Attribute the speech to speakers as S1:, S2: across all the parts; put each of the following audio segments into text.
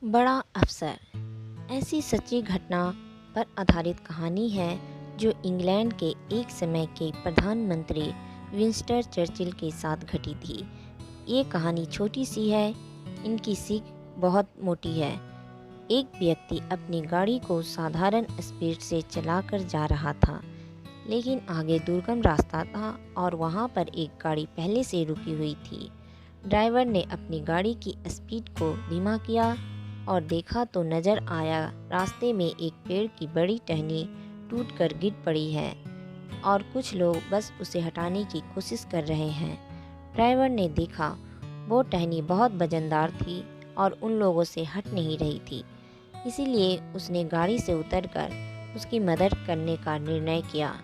S1: बड़ा अफसर ऐसी सच्ची घटना पर आधारित कहानी है जो इंग्लैंड के एक समय के प्रधानमंत्री विंस्टन चर्चिल के साथ घटी थी। ये कहानी छोटी सी है, इनकी सीख बहुत मोटी है। एक व्यक्ति अपनी गाड़ी को साधारण स्पीड से चलाकर जा रहा था, लेकिन आगे दुर्गम रास्ता था और वहाँ पर एक गाड़ी पहले से रुकी हुई थी। ड्राइवर ने अपनी गाड़ी की स्पीड को धीमा किया और देखा तो नजर आया रास्ते में एक पेड़ की बड़ी टहनी टूटकर गिर पड़ी है और कुछ लोग बस उसे हटाने की कोशिश कर रहे हैं। ड्राइवर ने देखा वो टहनी बहुत वजनदार थी और उन लोगों से हट नहीं रही थी, इसीलिए उसने गाड़ी से उतरकर उसकी मदद करने का निर्णय किया।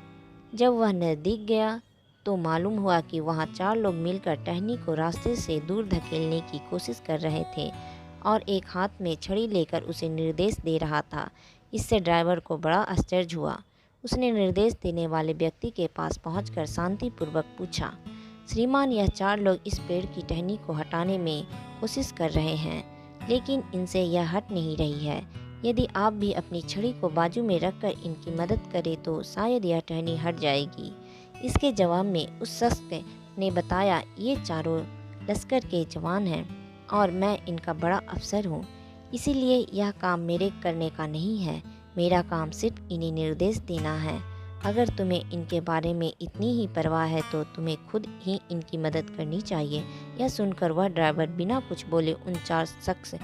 S1: जब वह नज़दीक गया तो मालूम हुआ कि वहाँ 4 लोग मिलकर टहनी को रास्ते से दूर धकेलने की कोशिश कर रहे थे और एक हाथ में छड़ी लेकर उसे निर्देश दे रहा था। इससे ड्राइवर को बड़ा आश्चर्य हुआ। उसने निर्देश देने वाले व्यक्ति के पास पहुंचकर शांतिपूर्वक पूछा, श्रीमान, यह 4 लोग इस पेड़ की टहनी को हटाने में कोशिश कर रहे हैं, लेकिन इनसे यह हट नहीं रही है। यदि आप भी अपनी छड़ी को बाजू में रखकर इनकी मदद करें तो शायद यह टहनी हट जाएगी। इसके जवाब में उस शख्स ने बताया, ये चारों लश्कर के जवान हैं और मैं इनका बड़ा अफसर हूँ, इसीलिए यह काम मेरे करने का नहीं है। मेरा काम सिर्फ इन्हें निर्देश देना है। अगर तुम्हें इनके बारे में इतनी ही परवाह है तो तुम्हें खुद ही इनकी मदद करनी चाहिए। यह सुनकर वह ड्राइवर बिना कुछ बोले उन 4 शख्स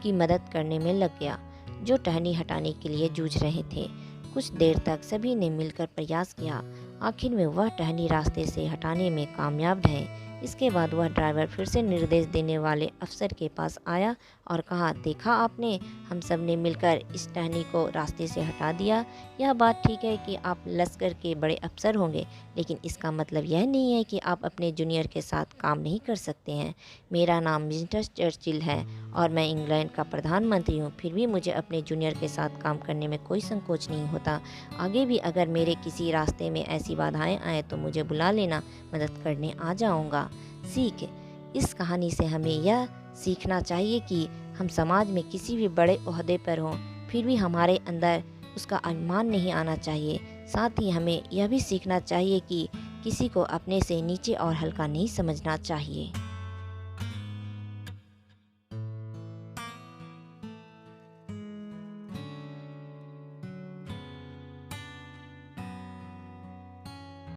S1: की मदद करने में लग गया जो टहनी हटाने के लिए जूझ रहे थे। कुछ देर तक सभी ने मिलकर प्रयास किया। आखिर में वह टहनी रास्ते से हटाने में कामयाब रहे। इसके बाद वह ड्राइवर फिर से निर्देश देने वाले अफसर के पास आया और कहा, देखा आपने, हम सब ने मिलकर इस टहनी को रास्ते से हटा दिया। यह बात ठीक है कि आप लश्कर के बड़े अफसर होंगे, लेकिन इसका मतलब यह नहीं है कि आप अपने जूनियर के साथ काम नहीं कर सकते हैं। मेरा नाम विंस्टन चर्चिल है और मैं इंग्लैंड का प्रधानमंत्री हूँ, फिर भी मुझे अपने जूनियर के साथ काम करने में कोई संकोच नहीं होता। आगे भी अगर मेरे किसी रास्ते में ऐसी बाधाएं आए तो मुझे बुला लेना, मदद करने आ जाऊंगा। सीख, इस कहानी से हमें यह सीखना चाहिए कि हम समाज में किसी भी बड़े ओहदे पर हों, फिर भी हमारे अंदर उसका अभिमान नहीं आना चाहिए। साथ ही हमें यह भी सीखना चाहिए कि किसी को अपने से नीचे और हल्का नहीं समझना चाहिए।